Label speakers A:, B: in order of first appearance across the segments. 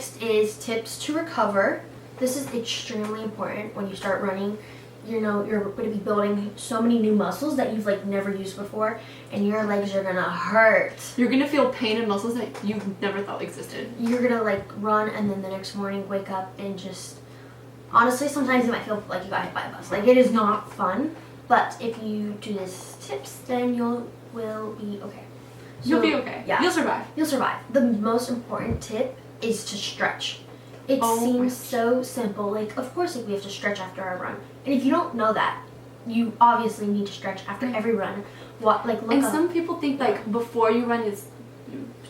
A: next is tips to recover. This is extremely important when you start running. You know, you're going to be building so many new muscles that you've like never used before, and your legs are gonna hurt.
B: You're gonna feel pain in muscles that you never thought existed.
A: You're gonna like run, and then the next morning wake up and just, honestly, sometimes you might feel like you got hit by a bus. Like, it is not fun, but if you do these tips, then will be okay. So,
B: You'll be okay.
A: Yeah.
B: You'll survive.
A: You'll survive. The most important tip is to stretch. It
B: Oh
A: seems so simple. Like, of course, like, we have to stretch after our run. And if you don't know that, you obviously need to stretch after every run. What, like, look
B: and
A: up.
B: some people think like before you run is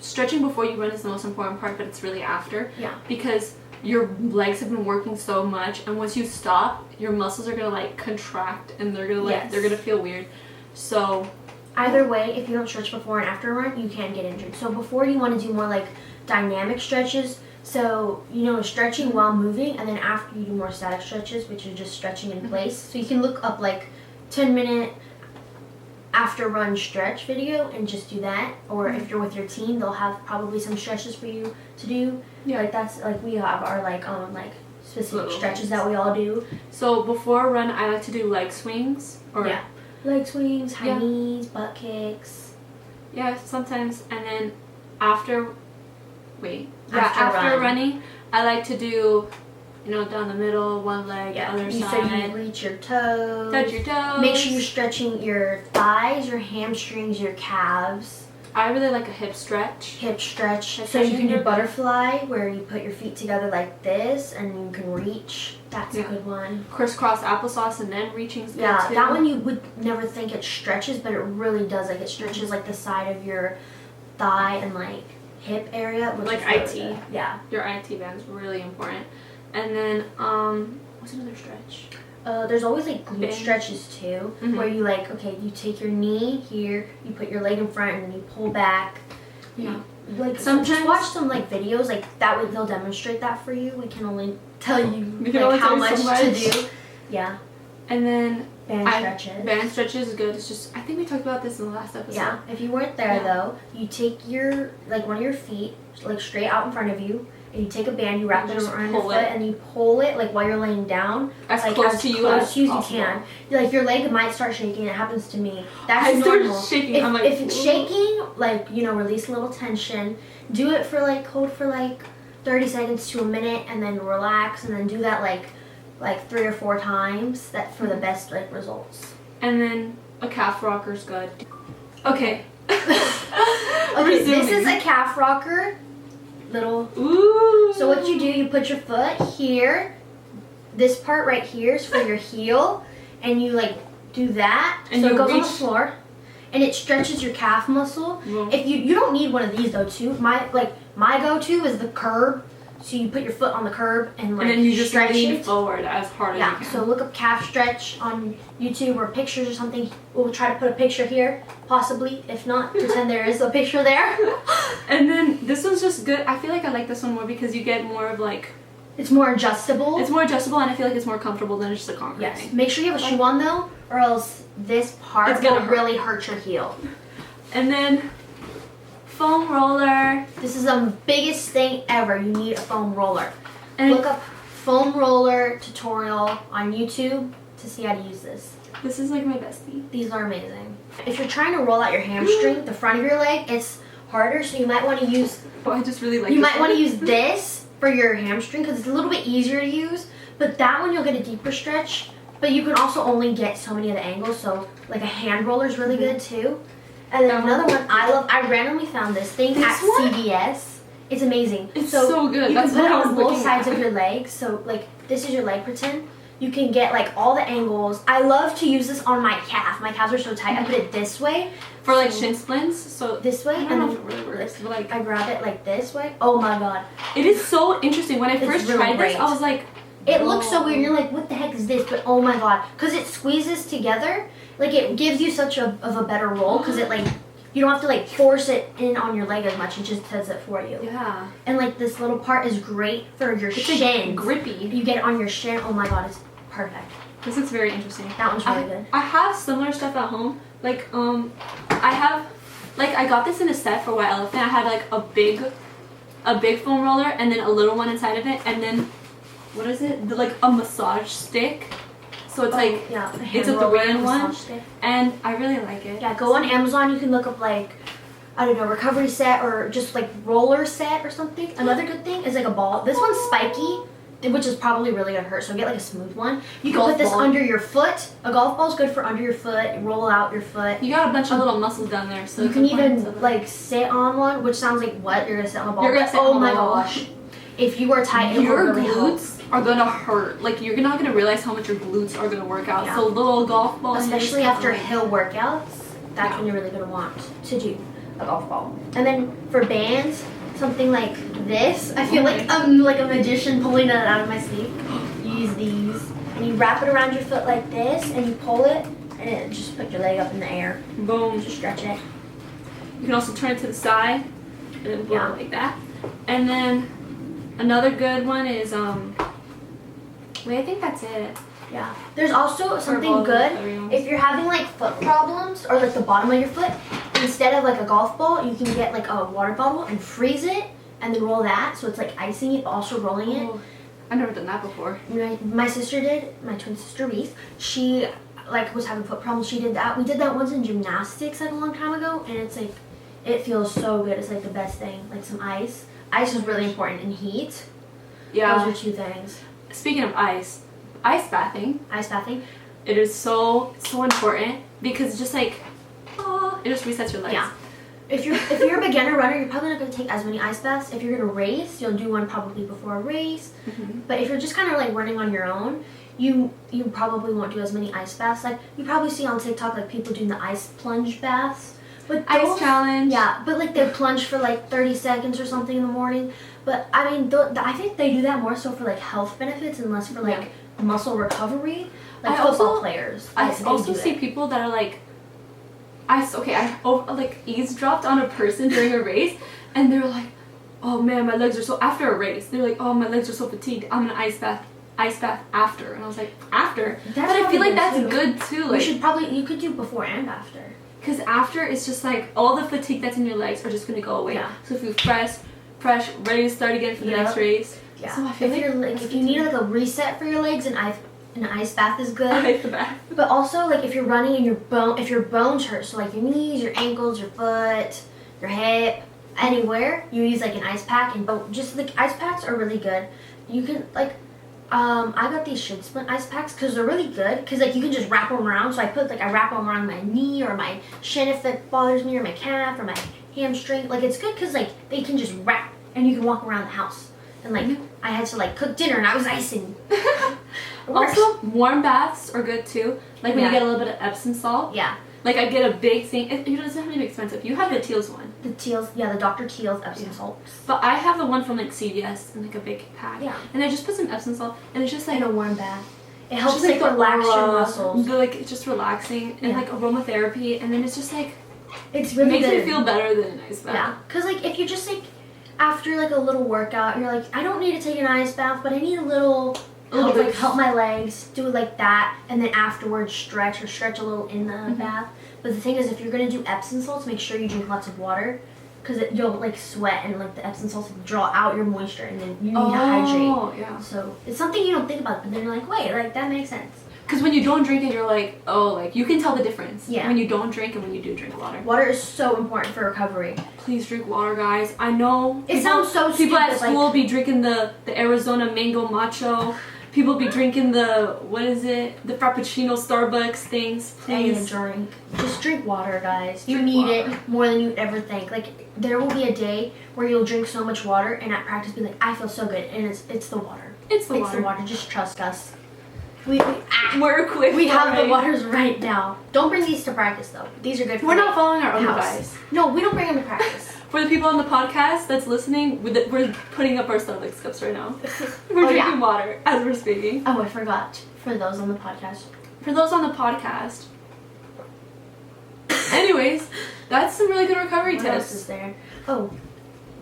B: stretching before you run is the most important part, but it's really after.
A: Yeah.
B: Because your legs have been working so much, and once you stop, your muscles are gonna like contract, and they're gonna like they're gonna feel weird. So
A: either way, if you don't stretch before and after a run, you can get injured. So before, you want to do more like dynamic stretches. So, you know, stretching while moving, and then after you do more static stretches, which are just stretching in place. So you can look up like 10-minute after run stretch video and just do that. Or if you're with your team, they'll have probably some stretches for you to do.
B: Yeah.
A: Like that's like we have our like specific stretches that we all do.
B: So before a run, I like to do leg swings or
A: leg swings, high knees, butt kicks.
B: Yeah, sometimes. And then after
A: After
B: running, I like to do, you know, down the middle, one leg, the other side.
A: So you reach your toes.
B: Touch your toes.
A: Make sure you're stretching your thighs, your hamstrings, your calves.
B: I really like a hip stretch.
A: Hip stretch. So you can do butterfly, where you put your feet together like this, and you can reach. That's a good one.
B: Crisscross applesauce and then reaching.
A: Yeah, that one you would never think it stretches, but it really does. Like, it stretches like the side of your thigh and like hip area, which
B: like
A: is really
B: IT.
A: good. Yeah.
B: Your IT band is really important. And then what's another stretch?
A: There's always like glute stretches too, where you like, okay, you take your knee here, you put your leg in front, and then you pull back.
B: Yeah.
A: Like, sometimes just watch some like videos, like that way they'll demonstrate that for you. We can only tell you like how much to do. Yeah.
B: And then
A: band stretches.
B: Band stretches is good. It's just, I think we talked about this in the last episode.
A: Yeah. If you weren't there though, you take your like one of your feet like straight out in front of you, and you take a band, you wrap it around your foot, and you pull it like while you're laying down,
B: as
A: like
B: close
A: as
B: to you
A: as you
B: possible.
A: can. Like, your leg might start shaking. It happens to me. That's
B: I
A: normal.
B: start shaking.
A: If,
B: I'm like,
A: if it's shaking, like, you know, release a little tension. Do it for like, hold for like 30 seconds to a minute, and then relax, and then do that like 3 or 4 times. That for the best like results.
B: And then a calf rocker's good. Okay.
A: Okay, this is a calf rocker. Little.
B: Ooh.
A: So what you do, you put your foot here. This part right here is for your heel, and you like do that.
B: And
A: so
B: you
A: it goes on
B: reach
A: the floor, and it stretches your calf muscle. If you don't need one of these though too. My go-to is the curb. So you put your foot on the curb and like,
B: and then you just
A: stretch
B: lean
A: it
B: forward as hard as you can.
A: So look up calf stretch on YouTube or pictures or something. We'll try to put a picture here, possibly. If not, pretend there is a picture there.
B: And then this one's just good. I feel like I like this one more because you get more of like,
A: it's more adjustable.
B: it's more adjustable, and I feel like it's more comfortable than just a concrete
A: Yes.
B: thing.
A: Make sure you have a shoe on though, or else this part will really hurt your heel.
B: And then foam roller.
A: This is the biggest thing ever. You need a foam roller.
B: And
A: look up foam roller tutorial on YouTube to see how to use this.
B: This is like my bestie.
A: These are amazing. If you're trying to roll out your hamstring, the front of your leg, it's harder, so you might want to use.
B: Oh, I just really like.
A: You might want to use this for your hamstring because it's a little bit easier to use. But that one you'll get a deeper stretch. But you can also only get so many of the angles. So like a hand roller is really good too. And then another one I love. I randomly found this thing at CVS. It's amazing.
B: It's so good.
A: You
B: That's
A: can put
B: what
A: it
B: I was
A: on both
B: looking
A: sides
B: at.
A: of your legs. So like this is your leg pretend. You can get like all the angles. I love to use this on my calf. My calves are so tight. I put it this way.
B: For like shin splints. So
A: this way.
B: I don't know if it really works. But like
A: I grab it like this way. Oh my god.
B: It is so interesting. When I first
A: really
B: tried this,
A: great.
B: I was like,
A: it looks so weird. You're like, what the heck is this? But oh my god, because it squeezes together. Like it gives you such of a better roll because it like. You don't have to like force it in on your leg as much. It just does it for you.
B: Yeah.
A: And like this little part is great for your shin.
B: Grippy.
A: You get it on your shin. Oh my god, it's perfect.
B: This looks very interesting.
A: That one's really good.
B: I have similar stuff at home. Like I have, like I got this in a set for White Elephant. I had like a big a big foam roller and then a little one inside of it, and then what is it? Like a massage stick. So it's like it's a 3-in-1, and I really like it.
A: Yeah, go on Amazon. You can look up like, I don't know, recovery set or just like roller set or something. Another good thing is like a ball. This one's spiky, which is probably really gonna hurt. So get like a smooth one. You can put this under your foot. A golf ball is good for under your foot. Roll out your foot.
B: You got a bunch of little muscles down there, so
A: you can even like sit on one, which sounds like what you're gonna sit on a ball.
B: You're gonna sit on a ball.
A: Gosh, if you are tight, it will really
B: glutes are gonna hurt. Like you're not gonna realize how much your glutes are gonna work out. Yeah. So little golf ball,
A: especially after hill workouts, that's when you're really gonna want to do a golf ball. And then for bands, something like this. I feel like I'm like a magician pulling it out of my sleeve. You use these, and you wrap it around your foot like this, and you pull it, and it just put your leg up in the air.
B: Boom.
A: Just stretch it.
B: You can also turn it to the side, and then blow it like that. And then another good one is wait, I think that's it.
A: Yeah. There's also something good if you're having like foot problems or like the bottom of your foot. Instead of like a golf ball, you can get like a water bottle and freeze it and then roll that, so it's like icing it but also rolling it.
B: I've never done that before.
A: My sister did, my twin sister Reese. She like was having foot problems. She did that. We did that once in gymnastics like a long time ago, and it's like it feels so good. It's like the best thing. Like some ice. Ice is really important in heat.
B: Yeah.
A: Those are two things.
B: Speaking of ice bathing.
A: Ice bathing.
B: It is so important because just like it just resets your legs.
A: Yeah. If you're a beginner runner, you're probably not going to take as many ice baths. If you're going to race, you'll do one probably before a race. Mm-hmm. But if you're just kind of like running on your own, you probably won't do as many ice baths. Like you probably see on TikTok like people doing the ice plunge baths. But
B: ice challenge.
A: Yeah, but like they plunge for like 30 seconds or something in the morning. But I mean, I think they do that more so for like health benefits and less for like muscle recovery. Like football players.
B: I also see people that are like, I like eavesdropped on a person during a race, and they're like, oh man, my legs are so, after a race, they're like, oh, my legs are so fatigued, I'm gonna ice bath after. And I was like, after? But I feel like that's good too. Like,
A: you could do before and after.
B: Because after, it's just like, all the fatigue that's in your legs are just gonna go away. Yeah. So if you're fresh, ready to start again for the next race.
A: Yeah. So I feel if you need like a reset for your legs, an ice bath is good.
B: Ice bath.
A: But also like if you're running and if your bones hurt, so like your knees, your ankles, your foot, your hip, anywhere, you use like an ice pack. And just like ice packs are really good. You can like I got these shin splint ice packs because they're really good because like you can just wrap them around. So I wrap them around my knee or my shin if that bothers me, or my calf or my hamstring. Like it's good because like they can just wrap and you can walk around the house. And like I had to like cook dinner and I was icing.
B: Also, warm baths are good too. Like when you get a little bit of Epsom salt.
A: Yeah.
B: Like I get a big thing. It doesn't have to be expensive. You have the Teal's one.
A: The Teal's, the Dr. Teal's Epsom salt.
B: But I have the one from like CVS in like a big pack.
A: Yeah.
B: And I just put some Epsom salt, and it's just like
A: a warm bath. It helps like relax your muscles.
B: Like it's just relaxing and like aromatherapy, and then it's just like
A: it's really
B: makes me feel better than an ice bath.
A: Yeah. Cause like if you just like after like a little workout, you're like, I don't need to take an ice bath, but I need a little help my legs, do it like that, and then afterwards stretch a little in the bath. But the thing is, if you're gonna do Epsom salts, make sure you drink lots of water, because you'll like sweat and like the Epsom salts draw out your moisture, and then you need to hydrate. Yeah. So it's something you don't think about, but then you're like, wait, like that makes sense.
B: Because when you don't drink it, you're like, oh, like you can tell the difference.
A: Yeah.
B: When you don't drink and when you do drink water.
A: Water is so important for recovery.
B: Please drink water, guys. I know
A: it sounds so stupid.
B: People at school be drinking the Arizona mango macho. People be drinking the Frappuccino Starbucks things. Please
A: drink. Just drink water, guys. You need it more than you ever think. Like there will be a day where you'll drink so much water and at practice be like, I feel so good, and it's the water.
B: It's the water.
A: Just trust us.
B: We're equipped.
A: We have the waters right now. Don't bring these to practice though. These are good for
B: We're not following our own advice.
A: No, we don't bring them to practice.
B: For the people on the podcast that's listening, we're putting up our Starbucks cups right now. We're drinking water as we're speaking.
A: Oh, I forgot. For those on the podcast.
B: Anyways, that's some really good recovery tips.
A: What else is there? Oh,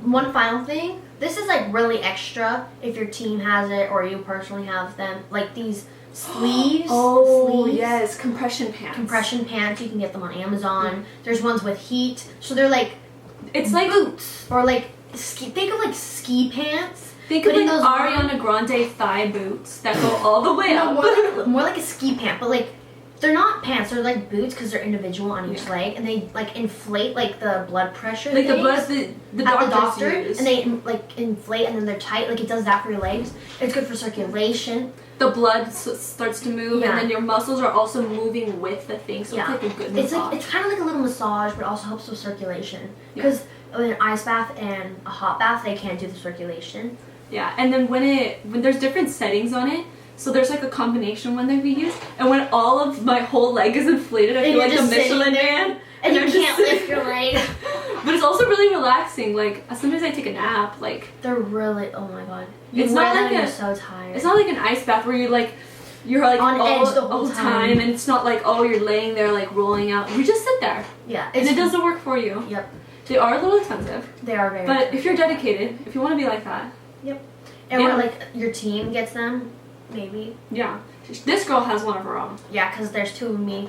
A: one final thing. This is like really extra if your team has it or you personally have them. Like these sleeves.
B: Yes, compression pants.
A: Compression pants, you can get them on Amazon. There's ones with heat. So they're like,
B: it's like
A: boots or like think of like ski pants.
B: Think of
A: Putting
B: like
A: those on.
B: Ariana Grande thigh boots that go all the way
A: No,
B: up.
A: more like a ski pant, but like they're not pants. They're like boots because they're individual on each leg, and they like inflate like the blood pressure.
B: Like the
A: things
B: blood the
A: at the
B: doctors
A: doctor,
B: use.
A: and they like inflate, and then they're tight. Like it does that for your legs. It's good for circulation.
B: The blood starts to move,
A: Yeah.
B: and then your muscles are also moving with the thing. So
A: Yeah.
B: it's like a good
A: It's
B: massage.
A: like it's kind of like a little massage, but also helps with circulation.
B: Yeah.
A: Because an ice bath and a hot bath, they can't do the circulation.
B: Yeah, and then when there's different settings on it, so there's like a combination one that we use, and when all of my whole leg is inflated, I
A: And
B: feel
A: you're
B: like the
A: just
B: Michelin
A: sitting there,
B: Man.
A: And you
B: I'm just
A: can't
B: sitting-
A: lift your leg.
B: But it's also really relaxing. Like sometimes I take a nap. Like
A: They're really, oh my god. You
B: It's
A: wear
B: not
A: that
B: like
A: and
B: a-
A: you're so tired.
B: it's not like an ice bath where you're like
A: On
B: all
A: edge the whole time.
B: and it's not like you're laying there like rolling out. You just sit there,
A: Yeah.
B: and it does the work for you.
A: Yep.
B: They are a little expensive,
A: They are very
B: but if you're dedicated, if you want to be like that,
A: And
B: Yeah.
A: where like your team gets them, maybe.
B: yeah. This girl has one of her own.
A: Yeah, because there's two of me.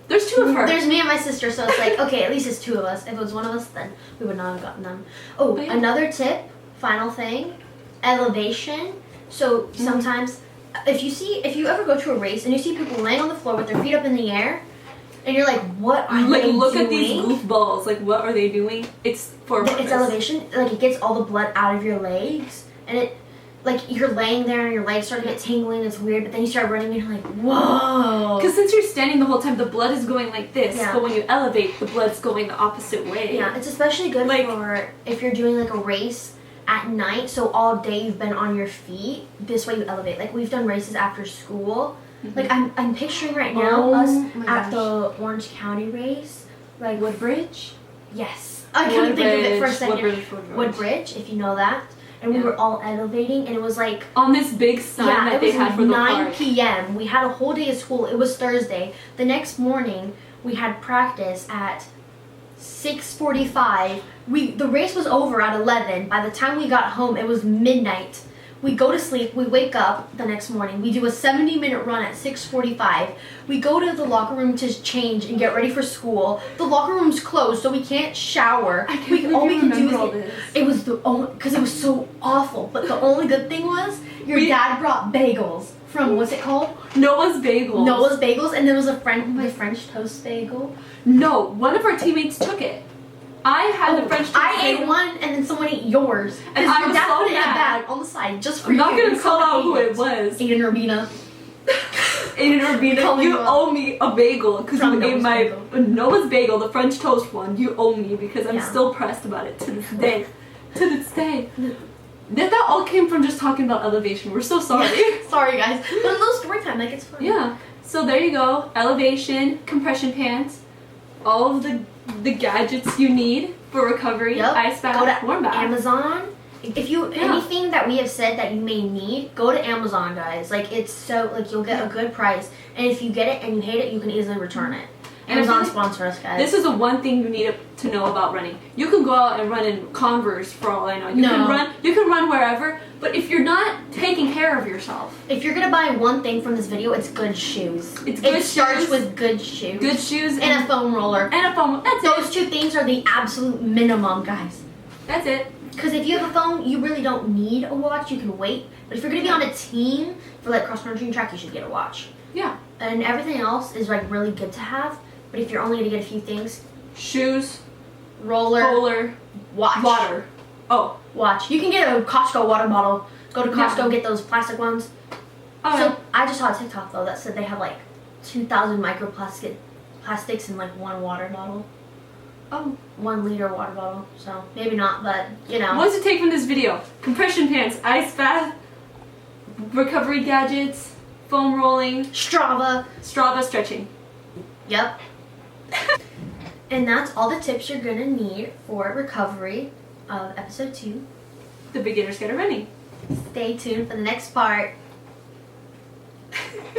B: There's two of her.
A: There's me and my sister, so it's like, okay, at least it's two of us. If it was one of us, then we would not have gotten them. Oh,
B: But yeah.
A: another tip, final thing, elevation. So sometimes, if you ever go to a race and you see people laying on the floor with their feet up in the air, and you're like, what are
B: like
A: they
B: look
A: doing?
B: at these goofballs. Like what are they doing? It's for a
A: It's
B: purpose.
A: elevation. Like it gets all the blood out of your legs, and it, like you're laying there and your legs start to get tingling. It's weird, but then you start running and you're like, whoa.
B: Because since you're standing the whole time, the blood is going like this.
A: Yeah.
B: But when you elevate, the blood's going the opposite way.
A: Yeah, it's especially good
B: Like-
A: for if you're doing like a race at night. So all day you've been on your feet. This way you elevate. Like we've done races after school. Like I'm picturing right now
B: Oh
A: us
B: my
A: at
B: gosh.
A: the Orange County race. Like
B: Woodbridge?
A: yes, I couldn't think of it for a second.
B: Woodbridge.
A: Woodbridge, if you know that. And we
B: Yeah.
A: were all elevating, and it was like
B: On this big sign
A: yeah,
B: that
A: it
B: they
A: was
B: had for the
A: 9
B: park.
A: p.m. We had a whole day of school. It was Thursday. The next morning, we had practice at 6:45. The race was over at 11. By the time we got home, it was midnight. We go to sleep. We wake up the next morning. We do a 70-minute run at 6:45. We go to the locker room to change and get ready for school. The locker room's closed, so we can't shower.
B: I can't believe
A: all
B: you
A: we can do
B: remember
A: is
B: all this.
A: it was the only because it was so awful. But the only good thing was your dad brought bagels from what's it called?
B: Noah's Bagels.
A: Noah's Bagels, and there was a the French toast bagel.
B: No, one of our teammates took it. I had the French toast
A: I ate
B: bagel.
A: one, and then someone ate yours.
B: And
A: Because
B: I
A: your
B: was
A: dad
B: so
A: put it in a
B: mad.
A: bag on the side just for
B: I'm
A: you.
B: not gonna
A: You
B: call
A: someone
B: out who
A: ate
B: it was.
A: Aiden Urbina.
B: Aiden Urbina,
A: Calling
B: you
A: you out.
B: owe me a bagel because
A: From
B: you ate
A: Noah's
B: my
A: Bagel.
B: Noah's Bagel, the French toast one. You owe me because I'm
A: Yeah.
B: still pressed about it to this day. To this day. That all came from just talking about elevation. We're so sorry.
A: Sorry, guys. But a little story time, like it's fun.
B: Yeah. So there you go. Elevation, compression pants, all of the gadgets you need for recovery.
A: Yep.
B: Ice bath,
A: Go to
B: warm bath.
A: Amazon. If you
B: Yeah.
A: anything that we have said that you may need, go to Amazon, guys. Like it's so like you'll get a good price, and if you get it and you hate it, you can easily return it.
B: And I feel
A: Amazon
B: like
A: sponsor us, guys.
B: This is the one thing you need to know about running. You can go out and run in Converse for all I know. You can run wherever, but if you're not taking care of yourself,
A: if you're gonna buy one thing from this video, it's good shoes.
B: It's good
A: It starts
B: shoes.
A: with good shoes.
B: good shoes
A: And a foam roller.
B: and a phone. That's
A: Those
B: it.
A: two things are the absolute minimum, guys.
B: That's it.
A: Because if you have a phone, you really don't need a watch. You can wait. But if you're gonna be on a team for like cross country and track, you should get a watch.
B: Yeah.
A: And everything else is like really good to have. But if you're only gonna get a few things,
B: Shoes,
A: roller,
B: roller,
A: watch,
B: water. Oh.
A: watch. You can get a Costco water bottle. Go to Costco,
B: Yeah.
A: get those plastic ones.
B: Oh.
A: So I just saw a TikTok though that said they have like 2,000 plastics in like one water bottle.
B: Oh.
A: 1 liter water bottle. So maybe not, but you know.
B: What does it take from this video? Compression pants, ice bath, recovery gadgets, foam rolling,
A: Strava.
B: Strava stretching.
A: Yep. And that's all the tips you're gonna need for recovery of episode 2.
B: The beginner's guide to running.
A: Stay tuned for the next part.